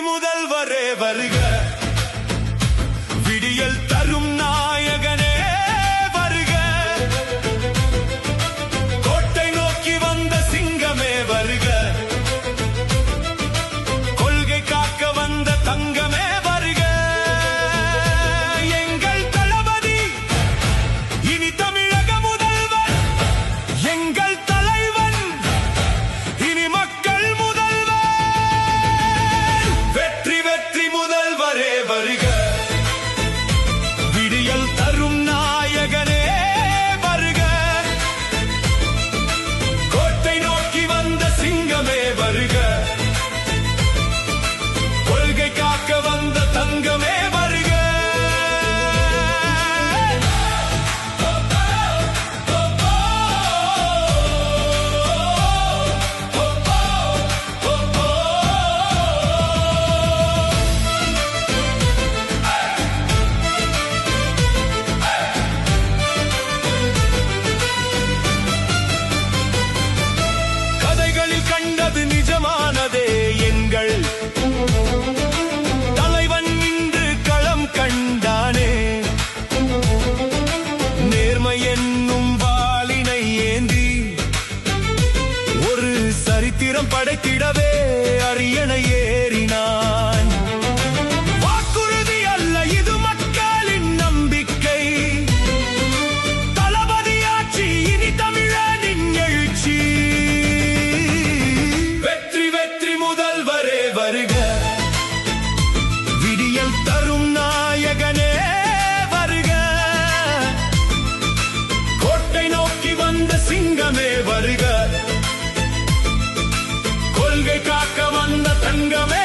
முதல்வரே வருக, விடியல் தரும் நாயகனே வருக, கோட்டை நோக்கி வந்த சிங்கமே வருக, கொள்கை காக்க வந்த தங்கமே வருக, எங்கள் தளபதி இனி தமிழக முதல்வர், எங்கள் தலைவன் இனி மக்கள் முதல்வர். வெற்றி வெற்றி முதல்வரே வருக, விடியல் தரும் நாயகனே வருக, கோட்டை நோக்கி வந்த சிங்கமே வருக, கொள்கை காக்க வந்த தங்கமே வருக. கண்டது நிஜமானதே, எங்கள் தலைவன் இன்று களம் கண்டானே, நேர்மை என்னும் வாளினை ஏந்தி ஒரு சரித்திரம் படைத்திடவே அரியணை ஏறினான். வாக்குறுதி அல்ல இது மக்களின் நம்பிக்கை, தளபதியாட்சி இனி தமிழனின் எழுச்சி. முதல்வரே வருக, விடியல் தரும் நாயகனே வருக, கோட்டை நோக்கி வந்த சிங்கமே வருக, கொள்கை காக்க வந்த தங்கமே